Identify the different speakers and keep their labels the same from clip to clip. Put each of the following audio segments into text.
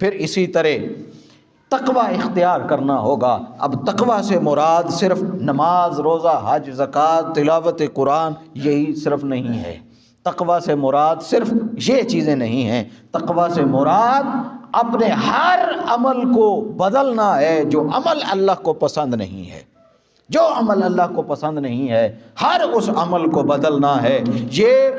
Speaker 1: پھر اسی طرح تقوی اختیار کرنا ہوگا۔ اب تقوی سے مراد صرف نماز، روزہ، حج، زکوٰۃ، تلاوت قرآن یہی صرف نہیں ہے۔ تقوی سے مراد صرف یہ چیزیں نہیں ہیں، تقوی سے مراد اپنے ہر عمل کو بدلنا ہے جو عمل اللہ کو پسند نہیں ہے۔ جو عمل اللہ کو پسند نہیں ہے ہر اس عمل کو بدلنا ہے، یہ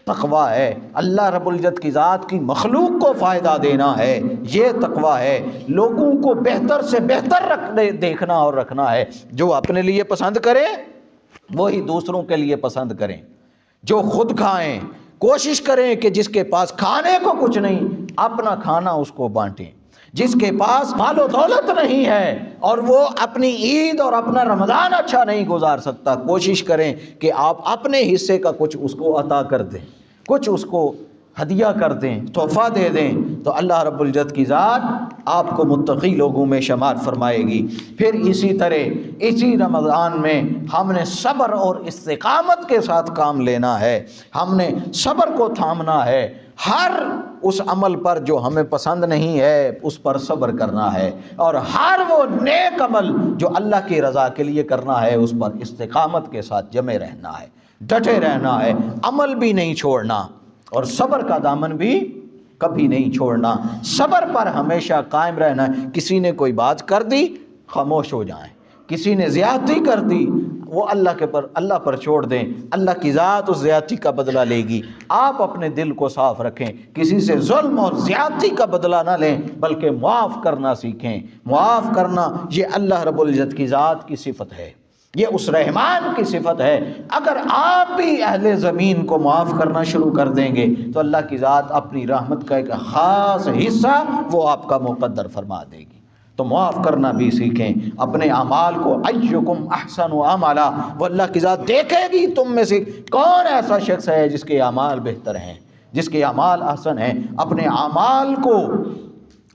Speaker 1: تقوی ہے۔ اللہ رب العزت کی ذات کی مخلوق کو فائدہ دینا ہے، یہ تقوی ہے۔ لوگوں کو بہتر سے بہتر دیکھنا اور رکھنا ہے، جو اپنے لیے پسند کریں وہی دوسروں کے لیے پسند کریں، جو خود کھائیں کوشش کریں کہ جس کے پاس کھانے کو کچھ نہیں اپنا کھانا اس کو بانٹیں، جس کے پاس مال و دولت نہیں ہے اور وہ اپنی عید اور اپنا رمضان اچھا نہیں گزار سکتا، کوشش کریں کہ آپ اپنے حصے کا کچھ اس کو عطا کر دیں، کچھ اس کو ہدیہ کر دیں، تحفہ دے دیں، تو اللہ رب العزت کی ذات آپ کو متقی لوگوں میں شمار فرمائے گی۔ پھر اسی طرح اسی رمضان میں ہم نے صبر اور استقامت کے ساتھ کام لینا ہے، ہم نے صبر کو تھامنا ہے، ہر اس عمل پر جو ہمیں پسند نہیں ہے اس پر صبر کرنا ہے، اور ہر وہ نیک عمل جو اللہ کی رضا کے لیے کرنا ہے اس پر استقامت کے ساتھ جمے رہنا ہے، ڈٹے رہنا ہے، عمل بھی نہیں چھوڑنا اور صبر کا دامن بھی کبھی نہیں چھوڑنا، صبر پر ہمیشہ قائم رہنا ہے۔ کسی نے کوئی بات کر دی خاموش ہو جائیں، کسی نے زیادتی کر دی وہ اللہ پر چھوڑ دیں، اللہ کی ذات اس زیادتی کا بدلہ لے گی۔ آپ اپنے دل کو صاف رکھیں، کسی سے ظلم اور زیادتی کا بدلہ نہ لیں بلکہ معاف کرنا سیکھیں۔ معاف کرنا یہ اللہ رب العزت کی ذات کی صفت ہے، یہ اس رحمان کی صفت ہے۔ اگر آپ بھی اہل زمین کو معاف کرنا شروع کر دیں گے تو اللہ کی ذات اپنی رحمت کا ایک خاص حصہ وہ آپ کا مقدر فرما دے گی۔ تو معاف کرنا بھی سیکھیں، اپنے اعمال کو ایکم احسن عملا، وہ اللہ کی ذات دیکھے گی تم میں سے کون ایسا شخص ہے جس کے اعمال بہتر ہیں، جس کے اعمال احسن ہیں۔ اپنے اعمال کو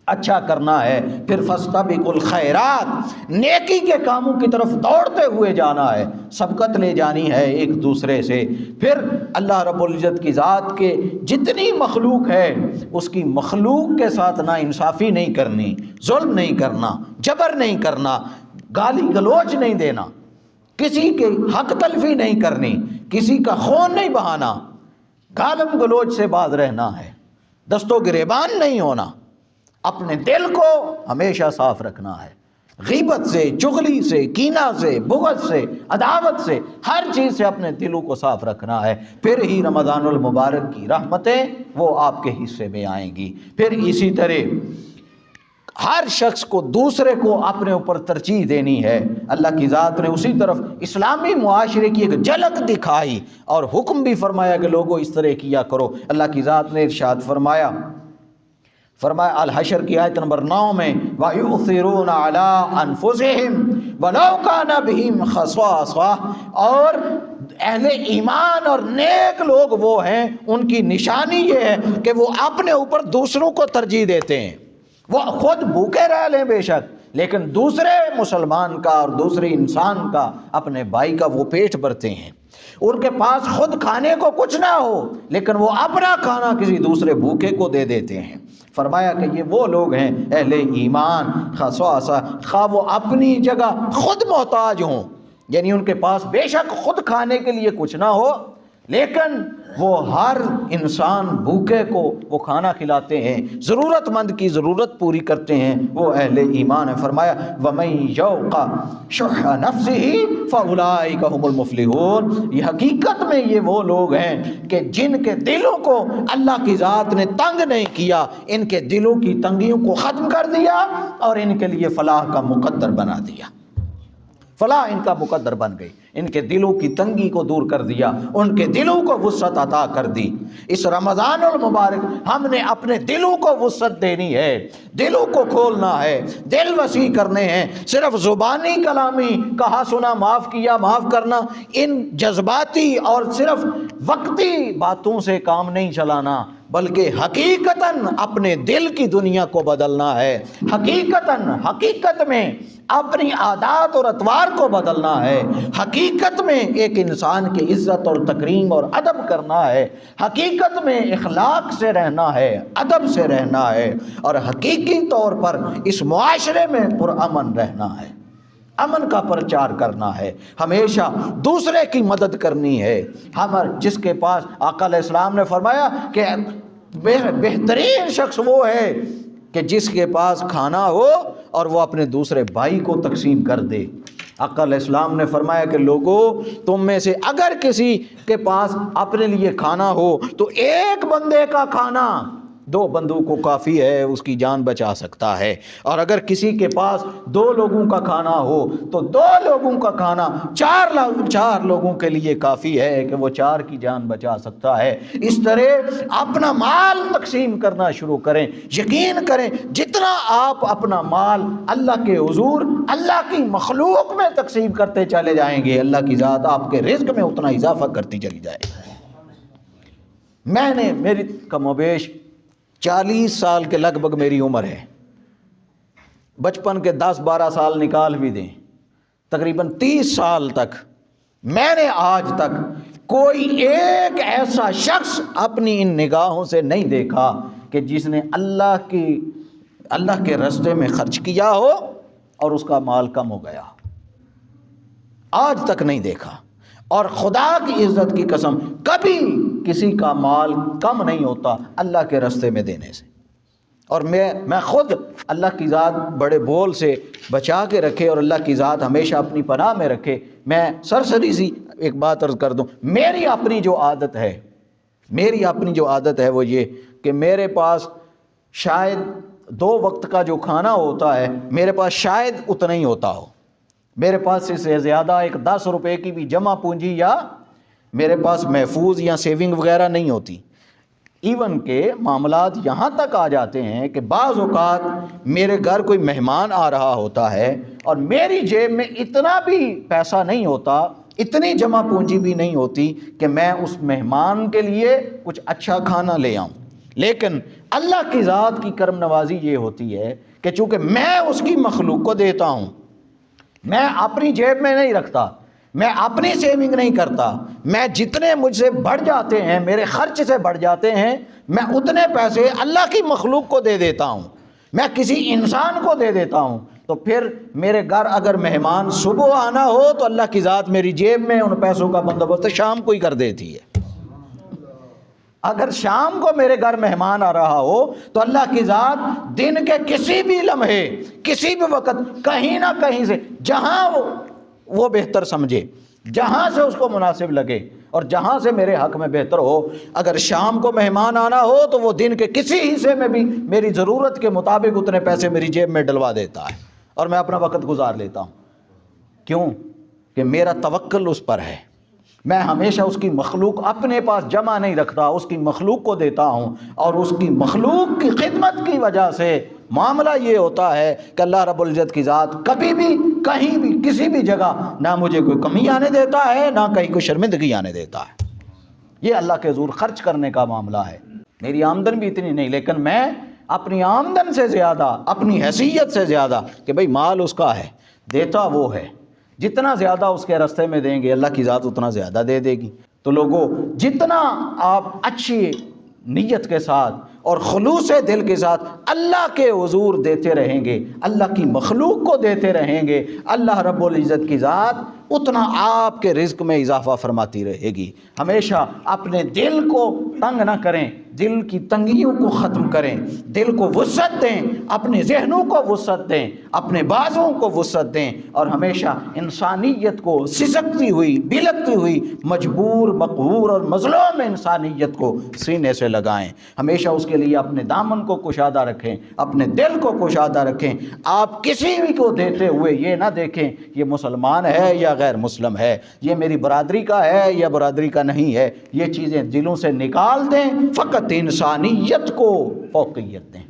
Speaker 1: اچھا کرنا ہے۔ پھر فاستبقوا الخیرات، نیکی کے کاموں کی طرف دوڑتے ہوئے جانا ہے، سبقت لے جانی ہے ایک دوسرے سے۔ پھر اللہ رب العزت کی ذات کے جتنی مخلوق ہے اس کی مخلوق کے ساتھ نا انصافی نہیں کرنی، ظلم نہیں کرنا، جبر نہیں کرنا، گالی گلوچ نہیں دینا، کسی کے حق تلفی نہیں کرنی، کسی کا خون نہیں بہانا، گالم گلوچ سے باز رہنا ہے، دست و گریبان نہیں ہونا، اپنے دل کو ہمیشہ صاف رکھنا ہے، غیبت سے، چغلی سے، کینہ سے، بغض سے، عداوت سے، ہر چیز سے اپنے دلوں کو صاف رکھنا ہے۔ پھر ہی رمضان المبارک کی رحمتیں وہ آپ کے حصے میں آئیں گی۔ پھر اسی طرح ہر شخص کو دوسرے کو اپنے اوپر ترجیح دینی ہے۔ اللہ کی ذات نے اسی طرف اسلامی معاشرے کی ایک جھلک دکھائی اور حکم بھی فرمایا کہ لوگوں اس طرح کیا کرو۔ اللہ کی ذات نے ارشاد فرمایا الحشر کی آیت نمبر 9 میں وَيُؤْثِرُونَ عَلَىٰ أَنفُسِهِمْ وَلَوْ كَانَ بِهِمْ خَصَاصَةٌ، اور اہل ایمان اور نیک لوگ وہ ہیں، ان کی نشانی یہ ہے کہ وہ اپنے اوپر دوسروں کو ترجیح دیتے ہیں۔ وہ خود بھوکے رہ لیں بے شک، لیکن دوسرے مسلمان کا اور دوسرے انسان کا، اپنے بھائی کا وہ پیٹ بھرتے ہیں۔ ان کے پاس خود کھانے کو کچھ نہ ہو لیکن وہ اپنا کھانا کسی دوسرے بھوکے کو دے دیتے ہیں۔ فرمایا کہ یہ وہ لوگ ہیں اہل ایمان، خواہ وہ اپنی جگہ خود محتاج ہوں، یعنی ان کے پاس بے شک خود کھانے کے لیے کچھ نہ ہو لیکن وہ ہر انسان بھوکے کو وہ کھانا کھلاتے ہیں، ضرورت مند کی ضرورت پوری کرتے ہیں، وہ اہل ایمان ہے۔ فرمایا وَمَن يَوْقَ شُحَّ نَفْسِهِ فَأُولَٰئِكَ هُمُ الْمُفْلِحُونَ، یہ حقیقت میں یہ وہ لوگ ہیں کہ جن کے دلوں کو اللہ کی ذات نے تنگ نہیں کیا، ان کے دلوں کی تنگیوں کو ختم کر دیا اور ان کے لیے فلاح کا مقدر بنا دیا، فلاح ان کا مقدر بن گئی، ان کے دلوں کی تنگی کو دور کر دیا، ان کے دلوں کو وسعت عطا کر دی۔ اس رمضان المبارک ہم نے اپنے دلوں کو وسعت دینی ہے، دلوں کو کھولنا ہے، دل وسیع کرنے ہیں۔ صرف زبانی کلامی کہا سنا معاف کیا معاف کرنا، ان جذباتی اور صرف وقتی باتوں سے کام نہیں چلانا بلکہ حقیقتاً اپنے دل کی دنیا کو بدلنا ہے، حقیقت میں اپنی عادات اور اطوار کو بدلنا ہے، حقیقت میں ایک انسان کی عزت اور تکریم اور ادب کرنا ہے، حقیقت میں اخلاق سے رہنا ہے، ادب سے رہنا ہے، اور حقیقی طور پر اس معاشرے میں پرامن رہنا ہے، امن کا پرچار کرنا ہے، ہمیشہ دوسرے کی مدد کرنی ہے۔ ہم جس کے پاس آقا علیہ السلام نے فرمایا کہ بہترین شخص وہ ہے کہ جس کے پاس کھانا ہو اور وہ اپنے دوسرے بھائی کو تقسیم کر دے۔ آقا علیہ السلام نے فرمایا کہ لوگو، تم میں سے اگر کسی کے پاس اپنے لیے کھانا ہو تو ایک بندے کا کھانا 2 بندوں کو کافی ہے، اس کی جان بچا سکتا ہے، اور اگر کسی کے پاس 2 لوگوں کا کھانا ہو تو 2 لوگوں کا کھانا 4 لوگوں کے لیے کافی ہے کہ وہ 4 کی جان بچا سکتا ہے۔ اس طرح اپنا مال تقسیم کرنا شروع کریں، یقین کریں جتنا آپ اپنا مال اللہ کے حضور، اللہ کی مخلوق میں تقسیم کرتے چلے جائیں گے، اللہ کی ذات آپ کے رزق میں اتنا اضافہ کرتی چلی جائے گی۔ میری کم و بیش 40 سال کے لگ بھگ میری عمر ہے، بچپن کے 10-12 سال نکال بھی دیں، تقریباً 30 سال تک میں نے آج تک کوئی ایک ایسا شخص اپنی ان نگاہوں سے نہیں دیکھا کہ جس نے اللہ کے راستے میں خرچ کیا ہو اور اس کا مال کم ہو گیا، آج تک نہیں دیکھا۔ اور خدا کی عزت کی قسم کبھی کسی کا مال کم نہیں ہوتا اللہ کے راستے میں دینے سے۔ اور میں خود اللہ کی ذات بڑے بول سے بچا کے رکھے اور اللہ کی ذات ہمیشہ اپنی پناہ میں رکھے۔ میں سرسری سی ایک بات عرض کر دوں، میری اپنی جو عادت ہے وہ یہ کہ میرے پاس شاید 2 وقت کا جو کھانا ہوتا ہے میرے پاس شاید اتنا ہی ہوتا ہو، میرے پاس اس سے زیادہ ایک 10 روپے کی بھی جمع پونجی یا میرے پاس محفوظ یا سیونگ وغیرہ نہیں ہوتی۔ ایون کہ معاملات یہاں تک آ جاتے ہیں کہ بعض اوقات میرے گھر کوئی مہمان آ رہا ہوتا ہے اور میری جیب میں اتنا بھی پیسہ نہیں ہوتا، اتنی جمع پونجی بھی نہیں ہوتی کہ میں اس مہمان کے لیے کچھ اچھا کھانا لے آؤں، لیکن اللہ کی ذات کی کرم نوازی یہ ہوتی ہے کہ چونکہ میں اس کی مخلوق کو دیتا ہوں، میں اپنی جیب میں نہیں رکھتا، میں اپنی سیونگ نہیں کرتا، میں جتنے مجھ سے بڑھ جاتے ہیں، میرے خرچ سے بڑھ جاتے ہیں، میں اتنے پیسے اللہ کی مخلوق کو دے دیتا ہوں، میں کسی انسان کو دے دیتا ہوں۔ تو پھر میرے گھر اگر مہمان صبح آنا ہو تو اللہ کی ذات میری جیب میں ان پیسوں کا بندوبست شام کو ہی کر دیتی ہے۔ اگر شام کو میرے گھر مہمان آ رہا ہو تو اللہ کی ذات دن کے کسی بھی لمحے، کسی بھی وقت، کہیں نہ کہیں سے، جہاں وہ بہتر سمجھے، جہاں سے اس کو مناسب لگے اور جہاں سے میرے حق میں بہتر ہو، اگر شام کو مہمان آنا ہو تو وہ دن کے کسی حصے میں بھی میری ضرورت کے مطابق اتنے پیسے میری جیب میں ڈلوا دیتا ہے اور میں اپنا وقت گزار لیتا ہوں۔ کیوں؟ کہ میرا توکل اس پر ہے، میں ہمیشہ اس کی مخلوق اپنے پاس جمع نہیں رکھتا، اس کی مخلوق کو دیتا ہوں، اور اس کی مخلوق کی خدمت کی وجہ سے معاملہ یہ ہوتا ہے کہ اللہ رب العزت کی ذات کبھی بھی، کہیں بھی، کسی بھی جگہ نہ مجھے کوئی کمی آنے دیتا ہے، نہ کہیں کوئی شرمندگی آنے دیتا ہے۔ یہ اللہ کے حضور خرچ کرنے کا معاملہ ہے۔ میری آمدن بھی اتنی نہیں، لیکن میں اپنی آمدن سے زیادہ، اپنی حیثیت سے زیادہ، کہ بھئی مال اس کا ہے، دیتا وہ ہے، جتنا زیادہ اس کے راستے میں دیں گے اللہ کی ذات اتنا زیادہ دے دے گی۔ تو لوگوں، جتنا آپ اچھی نیت کے ساتھ اور خلوص دل کے ساتھ اللہ کے حضور دیتے رہیں گے، اللہ کی مخلوق کو دیتے رہیں گے، اللہ رب العزت کی ذات اتنا آپ کے رزق میں اضافہ فرماتی رہے گی۔ ہمیشہ اپنے دل کو تنگ نہ کریں، دل کی تنگیوں کو ختم کریں، دل کو وسعت دیں، اپنے ذہنوں کو وسعت دیں، اپنے بازوں کو وسعت دیں، اور ہمیشہ انسانیت کو سسکتی ہوئی، بلکتی ہوئی، مجبور، مقہور اور مظلوم انسانیت کو سینے سے لگائیں۔ ہمیشہ اس کے لیے اپنے دامن کو کشادہ رکھیں، اپنے دل کو کشادہ رکھیں۔ آپ کسی بھی کو دیتے ہوئے یہ نہ دیکھیں یہ مسلمان ہے یا غیر مسلم ہے، یہ میری برادری کا ہے یا برادری کا نہیں ہے، یہ چیزیں دلوں سے نکال دیں، فقط انسانیت کو فوقیت دیں۔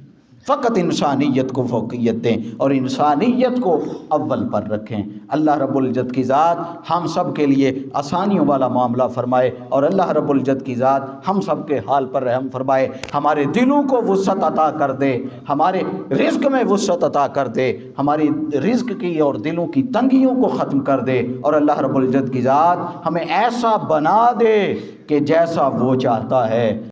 Speaker 1: فقط انسانیت کو فوقیت دیں اور انسانیت کو اول پر رکھیں۔ اللہ رب العزت کی ذات ہم سب کے لیے آسانیوں والا معاملہ فرمائے، اور اللہ رب العزت کی ذات ہم سب کے حال پر رحم فرمائے، ہمارے دلوں کو وسعت عطا کر دے، ہمارے رزق میں وسعت عطا کر دے، ہماری رزق کی اور دلوں کی تنگیوں کو ختم کر دے، اور اللہ رب العزت کی ذات ہمیں ایسا بنا دے کہ جیسا وہ چاہتا ہے۔